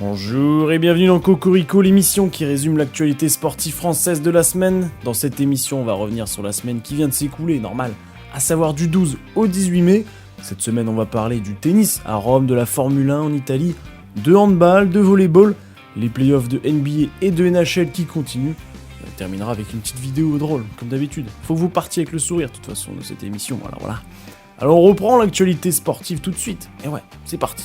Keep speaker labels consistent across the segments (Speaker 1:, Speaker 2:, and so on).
Speaker 1: Bonjour et bienvenue dans Cocorico, l'émission qui résume l'actualité sportive française de la semaine. Dans cette émission, on va revenir sur la semaine qui vient de s'écouler, normal, à savoir du 12 au 18 mai. Cette semaine, on va parler du tennis à Rome, de la Formule 1 en Italie, de handball, de volleyball, les playoffs de NBA et de NHL qui continuent. Et on terminera avec une petite vidéo drôle, comme d'habitude. Faut que vous partiez avec le sourire, de toute façon, de cette émission, voilà. Alors on reprend l'actualité sportive tout de suite. Et ouais, c'est parti.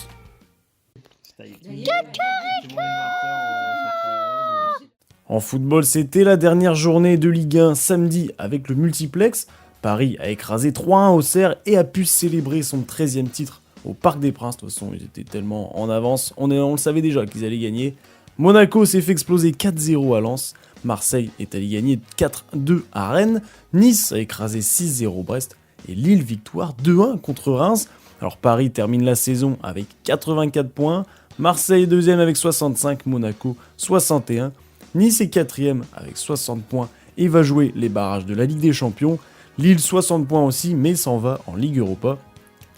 Speaker 1: En football, c'était la dernière journée de Ligue 1 samedi avec le multiplex. Paris a écrasé 3-1 Auxerre et a pu célébrer son 13e titre au Parc des Princes. De toute façon, ils étaient tellement en avance, on le savait déjà qu'ils allaient gagner. Monaco s'est fait exploser 4-0 à Lens. Marseille est allé gagner 4-2 à Rennes. Nice a écrasé 6-0 Brest. Et Lille victoire 2-1 contre Reims. Alors Paris termine la saison avec 84 points. Marseille 2ème avec 65, Monaco 61. Nice est 4ème avec 60 points et va jouer les barrages de la Ligue des Champions. Lille 60 points aussi, mais s'en va en Ligue Europa.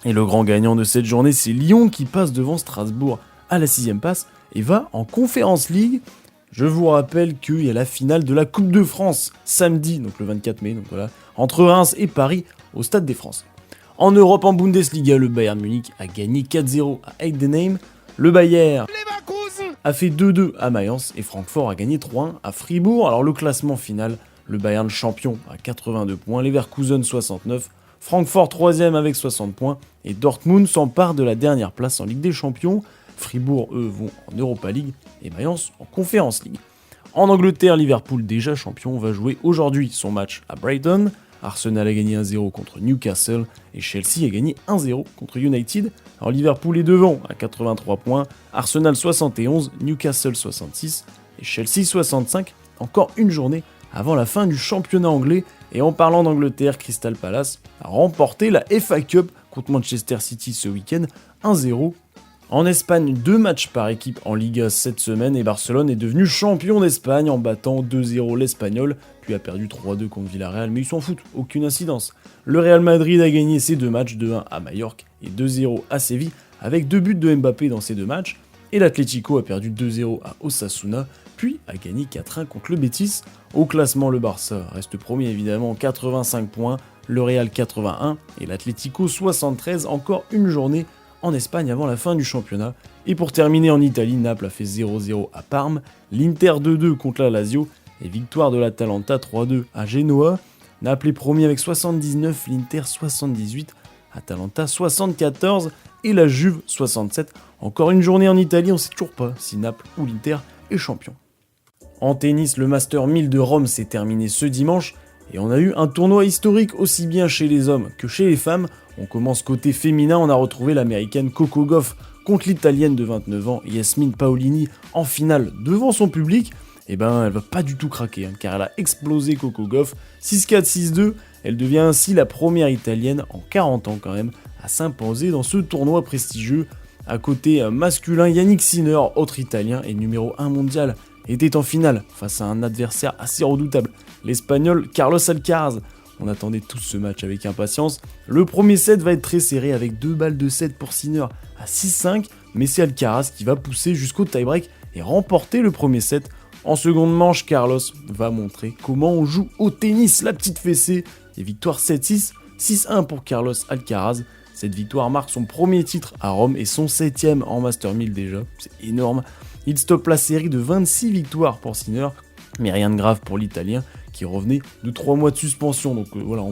Speaker 1: Et le grand gagnant de cette journée, c'est Lyon qui passe devant Strasbourg à la 6ème passe et va en Conference League. Je vous rappelle qu'il y a la finale de la Coupe de France samedi, donc le 24 mai, donc voilà, entre Reims et Paris au Stade des France. En Europe, en Bundesliga, le Bayern Munich a gagné 4-0 à Heidenheim. Le Bayern a fait 2-2 à Mayence et Francfort a gagné 3-1 à Fribourg. Alors le classement final, le Bayern champion à 82 points, Leverkusen 69, Francfort 3ème avec 60 points et Dortmund s'empare de la dernière place en Ligue des Champions. Fribourg, eux, vont en Europa League et Mayence en Conference League. En Angleterre, Liverpool, déjà champion, va jouer aujourd'hui son match à Brighton. Arsenal a gagné 1-0 contre Newcastle et Chelsea a gagné 1-0 contre United. Alors Liverpool est devant à 83 points, Arsenal 71, Newcastle 66 et Chelsea 65. Encore une journée avant la fin du championnat anglais. Et en parlant d'Angleterre, Crystal Palace a remporté la FA Cup contre Manchester City ce week-end 1-0. En Espagne, 2 matchs par équipe en Liga cette semaine et Barcelone est devenu champion d'Espagne en battant 2-0 l'Espagnol, puis a perdu 3-2 contre Villarreal, mais ils s'en foutent, aucune incidence. Le Real Madrid a gagné ses 2 matchs, 2-1 à Majorque et 2-0 à Séville, avec 2 buts de Mbappé dans ces 2 matchs, et l'Atlético a perdu 2-0 à Osasuna, puis a gagné 4-1 contre le Betis. Au classement, le Barça reste premier évidemment, 85 points, le Real 81 et l'Atlético 73, encore une journée en Espagne avant la fin du championnat. Et pour terminer en Italie, Naples a fait 0-0 à Parme, l'Inter 2-2 contre la Lazio et victoire de l'Atalanta 3-2 à Genoa. Naples est premier avec 79, l'Inter 78, Atalanta 74 et la Juve 67. Encore une journée en Italie, on ne sait toujours pas si Naples ou l'Inter est champion. En tennis, le Master 1000 de Rome s'est terminé ce dimanche et on a eu un tournoi historique aussi bien chez les hommes que chez les femmes. On commence côté féminin, on a retrouvé l'américaine Coco Gauff contre l'italienne de 29 ans Yasmine Paolini en finale devant son public. Et elle va pas du tout craquer car elle a explosé Coco Gauff 6-4, 6-2. Elle devient ainsi la première italienne en 40 ans quand même à s'imposer dans ce tournoi prestigieux. À côté masculin, Yannick Sinner, autre italien et numéro 1 mondial, était en finale face à un adversaire assez redoutable, l'espagnol Carlos Alcaraz. On attendait tous ce match avec impatience. Le premier set va être très serré avec 2 balles de 7 pour Sinner à 6-5, mais c'est Alcaraz qui va pousser jusqu'au tie-break et remporter le premier set. En seconde manche, Carlos va montrer comment on joue au tennis, la petite fessée, et victoire 7-6, 6-1 pour Carlos Alcaraz. Cette victoire marque son premier titre à Rome et son 7ème en Master 1000 déjà, c'est énorme. Il stoppe la série de 26 victoires pour Sinner, mais rien de grave pour l'Italien qui revenait de 3 mois de suspension. Donc voilà,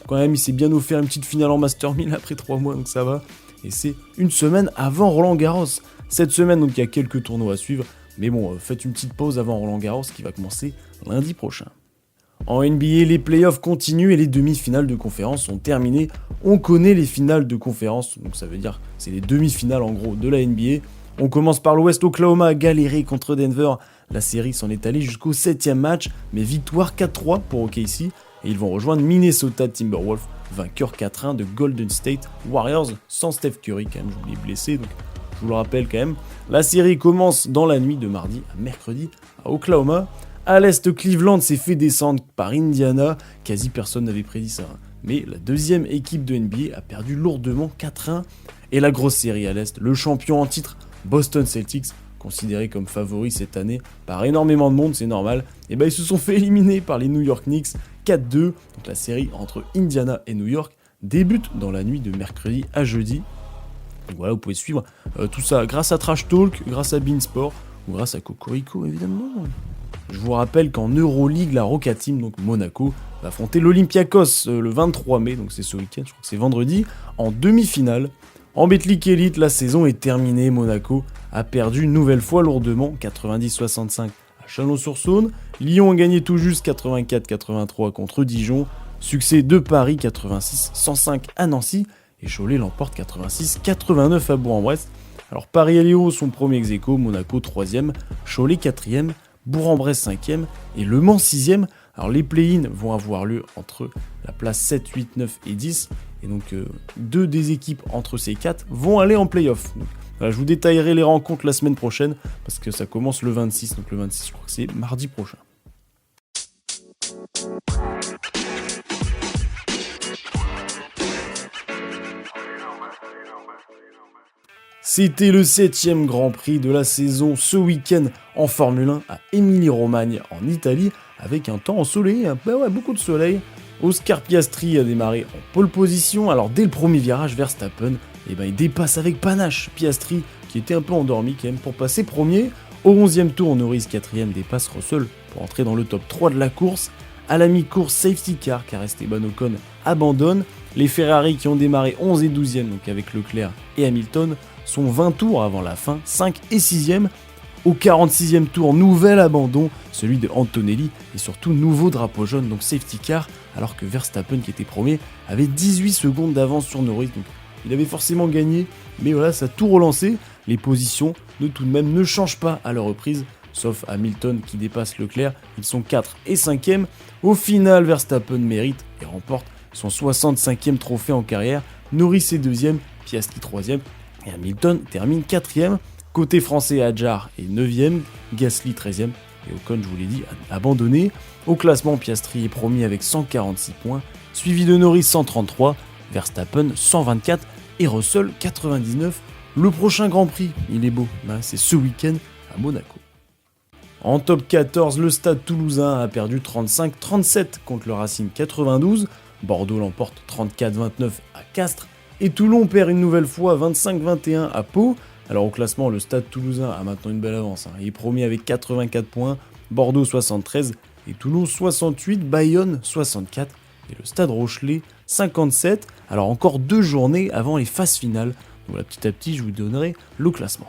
Speaker 1: quand même il s'est bien offert une petite finale en Master 1000 après 3 mois, donc ça va. Et c'est une semaine avant Roland Garros. Cette semaine, donc il y a quelques tournois à suivre, mais bon, faites une petite pause avant Roland Garros qui va commencer lundi prochain. En NBA, les playoffs continuent et les demi-finales de conférence sont terminées. On connaît les finales de conférence, donc ça veut dire que c'est les demi-finales en gros de la NBA. On commence par l'Ouest, Oklahoma a galéré contre Denver. La série s'en est allée jusqu'au 7ème match, mais victoire 4-3 pour OKC. Et ils vont rejoindre Minnesota Timberwolves, vainqueur 4-1 de Golden State Warriors, sans Steph Curry quand même, je l'ai blessé, donc je vous le rappelle quand même. La série commence dans la nuit de mardi à mercredi à Oklahoma. À l'Est, Cleveland s'est fait descendre par Indiana, quasi personne n'avait prédit ça. Mais la deuxième équipe de NBA a perdu lourdement 4-1. Et la grosse série à l'Est, le champion en titre, Boston Celtics, considérés comme favoris cette année par énormément de monde, c'est normal, et ils se sont fait éliminer par les New York Knicks 4-2. Donc la série entre Indiana et New York débute dans la nuit de mercredi à jeudi. Donc voilà, vous pouvez suivre tout ça grâce à Trash Talk, grâce à Beansport ou grâce à Cocorico évidemment. Je vous rappelle qu'en Euroleague, la Roca Team, donc Monaco, va affronter l'Olympiakos le 23 mai, donc c'est ce week-end, je crois que c'est vendredi, en demi-finale. En Betclic Elite, la saison est terminée. Monaco a perdu une nouvelle fois lourdement, 90-65 à Chalon-sur-Saône. Lyon a gagné tout juste 84-83 contre Dijon. Succès de Paris, 86-105 à Nancy. Et Cholet l'emporte 86-89 à Bourg-en-Bresse. Alors Paris et Lyon sont premiers ex-aequo, Monaco 3e, Cholet 4e, Bourg-en-Bresse 5e et Le Mans 6e. Alors les play-in vont avoir lieu entre la place 7, 8, 9 et 10. Et donc 2 des équipes entre ces 4 vont aller en play-off. Donc, voilà, je vous détaillerai les rencontres la semaine prochaine parce que ça commence le 26. Donc le 26, je crois que c'est mardi prochain. C'était le 7e Grand Prix de la saison ce week-end en Formule 1 à Émilie-Romagne en Italie avec un temps ensoleillé, beaucoup de soleil. Oscar Piastri a démarré en pole position, alors dès le premier virage, Verstappen il dépasse avec panache Piastri qui était un peu endormi quand même pour passer premier. Au 11e tour, Norris 4e dépasse Russell pour entrer dans le top 3 de la course. À la mi-course, safety car Esteban Ocon abandonne. Les Ferrari qui ont démarré 11 et 12e, donc avec Leclerc et Hamilton, sont 20 tours avant la fin, 5 et 6e. Au 46e tour, nouvel abandon, celui de Antonelli, et surtout nouveau drapeau jaune, donc safety car, alors que Verstappen, qui était premier, avait 18 secondes d'avance sur Norris, donc il avait forcément gagné, mais voilà, ça a tout relancé. Les positions, tout de même, ne changent pas à la reprise, sauf Hamilton qui dépasse Leclerc, ils sont 4 et 5e. Au final, Verstappen mérite et remporte son 65e trophée en carrière, Norris est 2e, Piastri 3e, et Hamilton termine 4e. Côté français, Hadjar est 9e, Gasly 13e, et Ocon, je vous l'ai dit, abandonné. Au classement, Piastri est premier avec 146 points, suivi de Norris 133, Verstappen 124 et Russell 99. Le prochain Grand Prix, il est beau, c'est ce week-end à Monaco. En top 14, le Stade Toulousain a perdu 35-37 contre le Racing 92, Bordeaux l'emporte 34-29 à Castres, et Toulon perd une nouvelle fois 25-21 à Pau. Alors au classement, le Stade Toulousain a maintenant une belle avance. Il est premier avec 84 points, Bordeaux 73 et Toulon 68, Bayonne 64 et le Stade Rochelais 57. Alors encore 2 journées avant les phases finales. Voilà, petit à petit, je vous donnerai le classement.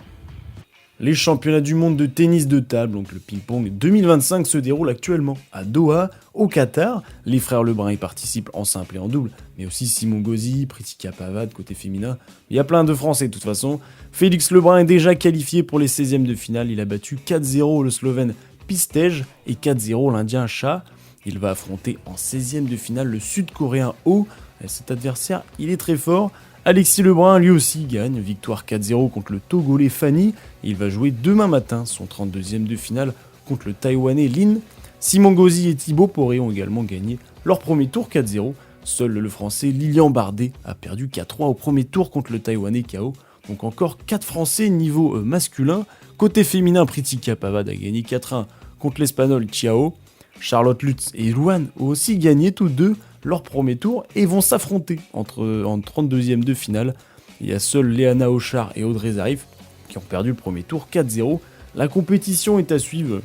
Speaker 1: Les championnats du monde de tennis de table, donc le ping-pong 2025, se déroulent actuellement à Doha, au Qatar. Les frères Lebrun y participent en simple et en double, mais aussi Simon Gauzy, Pritika Pavad côté féminin. Il y a plein de Français de toute façon. Félix Lebrun est déjà qualifié pour les 16e de finale. Il a battu 4-0 le Slovène Pistej et 4-0 l'Indien Shah. Il va affronter en 16e de finale le Sud-Coréen Oh. Cet adversaire, il est très fort. Alexis Lebrun, lui aussi, gagne, victoire 4-0 contre le Togolais Fanny. Il va jouer demain matin son 32e de finale contre le Taïwanais Lin. Simon Gauzy et Thibaut Poré ont également gagné leur premier tour 4-0. Seul le Français Lilian Bardet a perdu 4-3 au premier tour contre le Taïwanais KO. Donc encore 4 Français niveau masculin. Côté féminin, Pritika Pavad a gagné 4-1 contre l'Espagnol Chiao. Charlotte Lutz et Luan ont aussi gagné tous deux leur premier tour et vont s'affronter en 32e de finale. Il y a seuls Léana Auchard et Audrey Zarif qui ont perdu le premier tour 4-0. La compétition est à suivre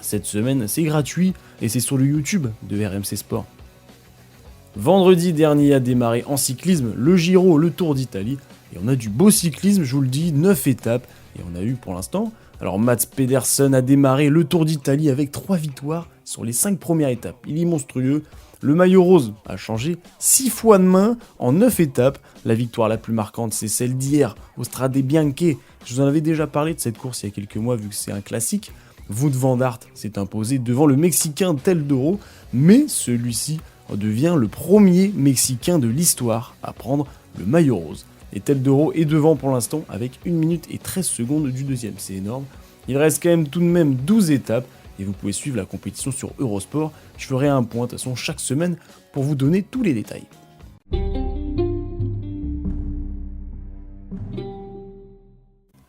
Speaker 1: cette semaine, c'est gratuit et c'est sur le YouTube de RMC Sport. Vendredi dernier a démarré en cyclisme le Giro, le Tour d'Italie. Et on a du beau cyclisme, je vous le dis, 9 étapes. Et on a eu pour l'instant, alors Mats Pedersen a démarré le Tour d'Italie avec 3 victoires sur les 5 premières étapes. Il est monstrueux. Le maillot rose a changé 6 fois de main en 9 étapes. La victoire la plus marquante, c'est celle d'hier au Strade Bianche. Je vous en avais déjà parlé de cette course il y a quelques mois vu que c'est un classique. Wout van Aert s'est imposé devant le Mexicain Teldoro, mais celui-ci devient le premier Mexicain de l'histoire à prendre le maillot rose. Et Teldoro est devant pour l'instant avec 1 minute et 13 secondes du deuxième, c'est énorme. Il reste quand même tout de même 12 étapes et vous pouvez suivre la compétition sur Eurosport. Je ferai un point de toute façon chaque semaine pour vous donner tous les détails.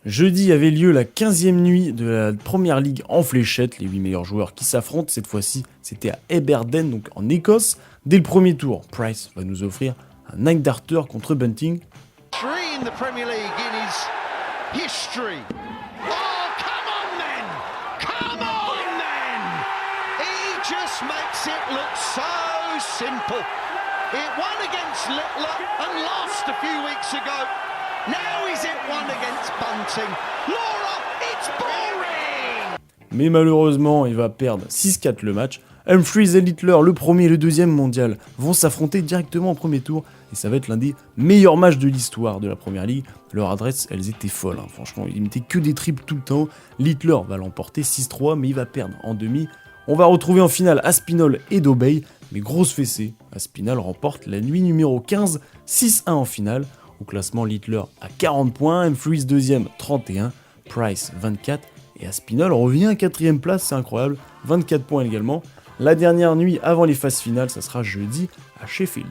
Speaker 1: Jeudi avait lieu la 15e nuit de la première ligue en fléchette, les 8 meilleurs joueurs qui s'affrontent. Cette fois-ci, c'était à Aberdeen, donc en Écosse. Dès le premier tour, Price va nous offrir un 9 darter contre Bunting.
Speaker 2: In the Premier League in his history. Oh, come on then! Come on then! He just makes it look so simple. It won against Littler and lost a few weeks ago. Now he's at one against Bunting. Laura, it's boring!
Speaker 1: Mais malheureusement, il va perdre 6-4 le match. Humphries et Littler, le premier et le deuxième mondial, vont s'affronter directement au premier tour. Et ça va être l'un des meilleurs matchs de l'histoire de la Première Ligue. Leurs adresses, elles étaient folles. Franchement, ils mettaient que des triples tout le temps. Littler va l'emporter 6-3, mais il va perdre en demi. On va retrouver en finale Aspinall et Dobey. Mais grosse fessée, Aspinall remporte la nuit numéro 15, 6-1 en finale. Au classement, Littler à 40 points, Humphries deuxième, 31, Price 24. Et Aspinall revient à 4ème place, c'est incroyable, 24 points également. La dernière nuit avant les phases finales, ça sera jeudi à Sheffield.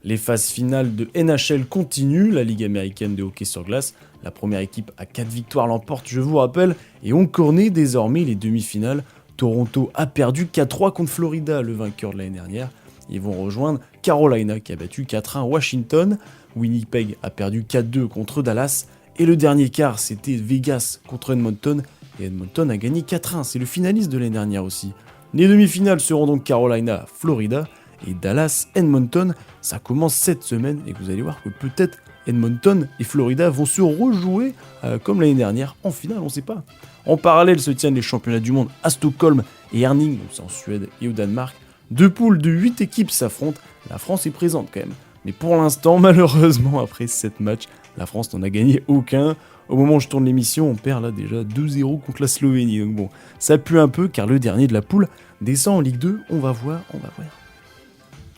Speaker 1: Les phases finales de NHL continuent, la Ligue américaine de hockey sur glace. La première équipe à 4 victoires l'emporte, je vous rappelle, et on connaît désormais les demi-finales. Toronto a perdu 4-3 contre Florida, le vainqueur de l'année dernière. Ils vont rejoindre Carolina qui a battu 4-1 Washington. Winnipeg a perdu 4-2 contre Dallas. Et le dernier quart, c'était Vegas contre Edmonton. Et Edmonton a gagné 4-1, c'est le finaliste de l'année dernière aussi. Les demi-finales seront donc Carolina, Florida et Dallas, Edmonton. Ça commence cette semaine et vous allez voir que peut-être Edmonton et Florida vont se rejouer comme l'année dernière en finale, on ne sait pas. En parallèle se tiennent les championnats du monde à Stockholm et Herning, donc c'est en Suède et au Danemark. Deux poules de 8 équipes s'affrontent, la France est présente quand même. Mais pour l'instant, malheureusement, après 7 matchs, la France n'en a gagné aucun. Au moment où je tourne l'émission, on perd là déjà 2-0 contre la Slovénie. Donc bon, ça pue un peu car le dernier de la poule descend en Ligue 2. On va voir.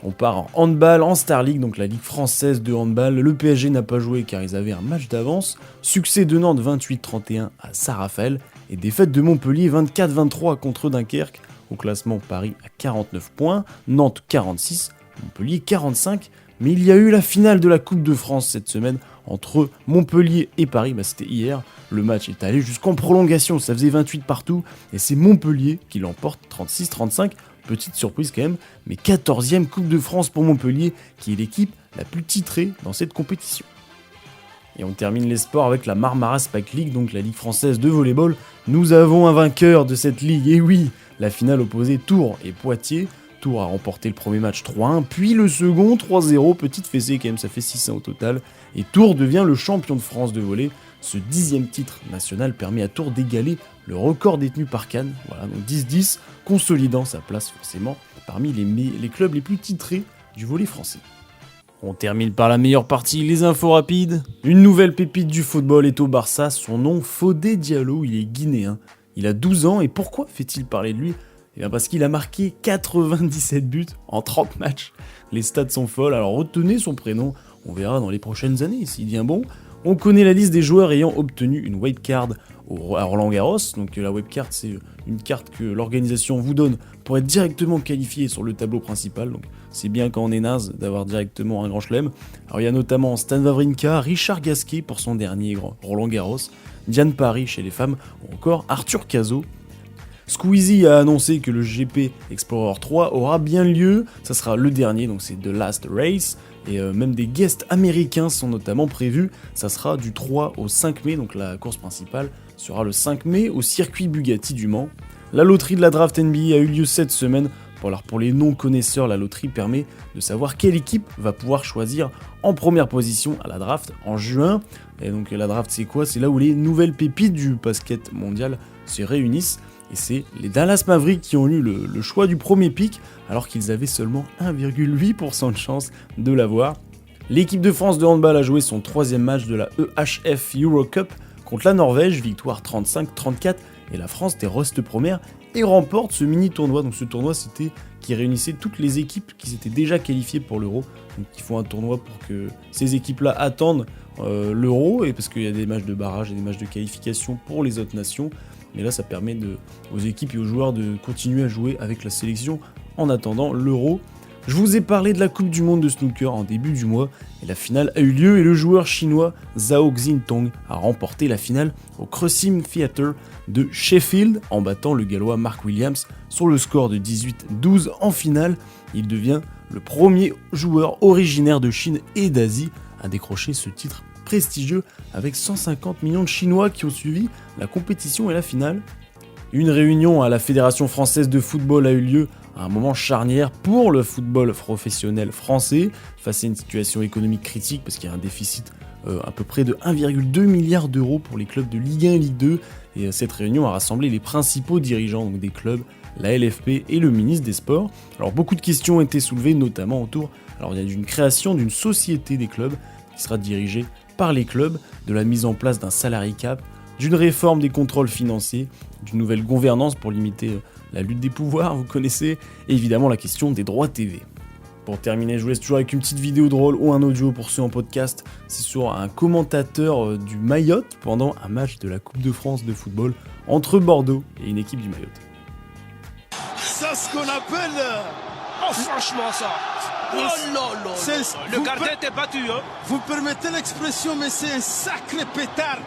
Speaker 1: On part en handball, en Star League, donc la ligue française de handball. Le PSG n'a pas joué car ils avaient un match d'avance. Succès de Nantes 28-31 à Saint-Raphaël. Et défaite de Montpellier 24-23 contre Dunkerque. Au classement, Paris à 49 points, Nantes 46, Montpellier 45. Mais il y a eu la finale de la Coupe de France cette semaine entre Montpellier et Paris, c'était hier. Le match est allé jusqu'en prolongation, ça faisait 28 partout, et c'est Montpellier qui l'emporte 36-35. Petite surprise quand même, mais 14e Coupe de France pour Montpellier, qui est l'équipe la plus titrée dans cette compétition. Et on termine les sports avec la Marmara Spike League, donc la ligue française de volleyball. Nous avons un vainqueur de cette ligue, et oui, la finale opposait Tours et Poitiers. Tours a remporté le premier match 3-1, puis le second 3-0, petite fessée quand même, ça fait 6-1 au total. Et Tours devient le champion de France de volley. Ce 10e titre national permet à Tours d'égaler le record détenu par Cannes, voilà, donc 10-10, consolidant sa place forcément parmi les clubs les plus titrés du volley français. On termine par la meilleure partie, les infos rapides. Une nouvelle pépite du football est au Barça, son nom Fodé Diallo, il est guinéen. Il a 12 ans et pourquoi fait-il parler de lui ? Eh bien parce qu'il a marqué 97 buts en 30 matchs. Les stats sont folles, alors retenez son prénom, on verra dans les prochaines années s'il devient bon. On connaît la liste des joueurs ayant obtenu une wildcard à Roland-Garros. Donc la wildcard, c'est une carte que l'organisation vous donne pour être directement qualifié sur le tableau principal. Donc c'est bien quand on est naze d'avoir directement un grand chelem. Alors il y a notamment Stan Wawrinka, Richard Gasquet pour son dernier grand Roland-Garros, Diane Paris chez les femmes, ou encore Arthur Cazot. Squeezie a annoncé que le GP Explorer 3 aura bien lieu, ça sera le dernier, donc c'est The Last Race, et même des guests américains sont notamment prévus, ça sera du 3 au 5 mai, donc la course principale sera le 5 mai au circuit Bugatti du Mans. La loterie de la draft NBA a eu lieu cette semaine. Alors pour les non-connaisseurs, la loterie permet de savoir quelle équipe va pouvoir choisir en première position à la draft en juin. Et donc la draft c'est quoi ? C'est là où les nouvelles pépites du basket mondial se réunissent. Et c'est les Dallas Mavericks qui ont eu le choix du premier pick, alors qu'ils avaient seulement 1,8% de chance de l'avoir. L'équipe de France de handball a joué son troisième match de la EHF Eurocup contre la Norvège, victoire 35-34, et la France reste première et remporte ce mini-tournoi. Donc ce tournoi qui réunissait toutes les équipes qui s'étaient déjà qualifiées pour l'Euro. Donc ils font un tournoi pour que ces équipes-là attendent l'Euro, et parce qu'il y a des matchs de barrage et des matchs de qualification pour les autres nations. Mais là, ça permet aux équipes et aux joueurs de continuer à jouer avec la sélection en attendant l'Euro. Je vous ai parlé de la Coupe du Monde de snooker en début du mois et la finale a eu lieu et le joueur chinois Zhao Xintong a remporté la finale au Crusim Theatre de Sheffield en battant le gallois Mark Williams sur le score de 18-12 en finale. Il devient le premier joueur originaire de Chine et d'Asie à décrocher ce titre prestigieux avec 150 millions de Chinois qui ont suivi la compétition et la finale. Une réunion à la Fédération française de football a eu lieu à un moment charnière pour le football professionnel français, face à une situation économique critique parce qu'il y a un déficit à peu près de 1,2 milliard d'euros pour les clubs de Ligue 1 et Ligue 2. Et cette réunion a rassemblé les principaux dirigeants donc des clubs, la LFP et le ministre des Sports. Alors beaucoup de questions ont été soulevées, notamment autour d'une création d'une société des clubs qui sera dirigée par les clubs, de la mise en place d'un salary cap, d'une réforme des contrôles financiers, d'une nouvelle gouvernance pour limiter la lutte des pouvoirs, vous connaissez, et évidemment la question des droits TV. Pour terminer, je vous laisse toujours avec une petite vidéo drôle ou un audio pour ceux en podcast. C'est sur un commentateur du Mayotte pendant un match de la Coupe de France de football entre Bordeaux et une équipe du Mayotte.
Speaker 3: Ça, ce qu'on appelle...
Speaker 4: Oh, franchement, ça. Oh là là. Le gardien t'est battu, hein.
Speaker 3: Vous permettez l'expression, mais c'est un sacré pétard.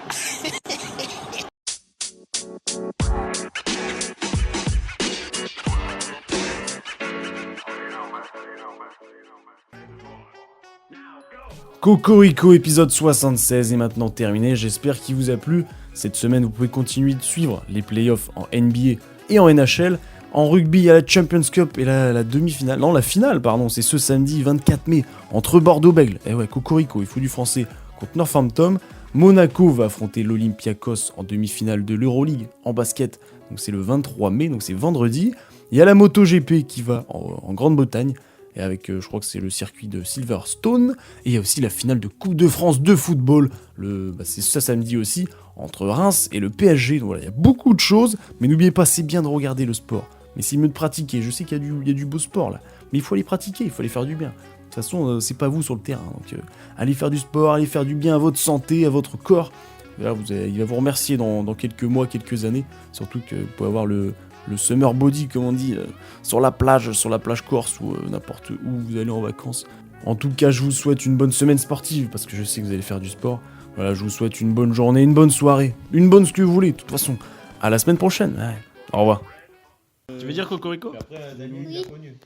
Speaker 1: Cocorico épisode 76 est maintenant terminé, j'espère qu'il vous a plu. Cette semaine, vous pouvez continuer de suivre les playoffs en NBA et en NHL. En rugby, il y a la Champions Cup et la demi-finale, non la finale pardon, c'est ce samedi 24 mai entre Bordeaux-Bègles, et ouais Cocorico, il faut du français, contre Northampton. Monaco va affronter l'Olympiakos en demi-finale de l'Euroleague en basket, donc c'est le 23 mai, donc c'est vendredi. Il y a la MotoGP qui va en Grande-Bretagne, et avec, je crois que c'est le circuit de Silverstone, et il y a aussi la finale de Coupe de France de football, c'est ça samedi aussi, entre Reims et le PSG, donc voilà, il y a beaucoup de choses, mais n'oubliez pas, c'est bien de regarder le sport, mais c'est mieux de pratiquer, je sais qu'il y a du beau sport là, mais il faut aller pratiquer, il faut aller faire du bien. De toute façon, c'est pas vous sur le terrain, donc allez faire du sport, allez faire du bien à votre santé, à votre corps, là, il va vous remercier dans quelques mois, quelques années, surtout que vous pouvez avoir le summer body, comme on dit, sur la plage corse ou n'importe où vous allez en vacances. En tout cas, je vous souhaite une bonne semaine sportive, parce que je sais que vous allez faire du sport. Voilà, je vous souhaite une bonne journée, une bonne soirée, une bonne ce que vous voulez. De toute façon, à la semaine prochaine. Ouais. Au revoir. Tu veux dire Cocorico ?
Speaker 5: Oui. Cocorico.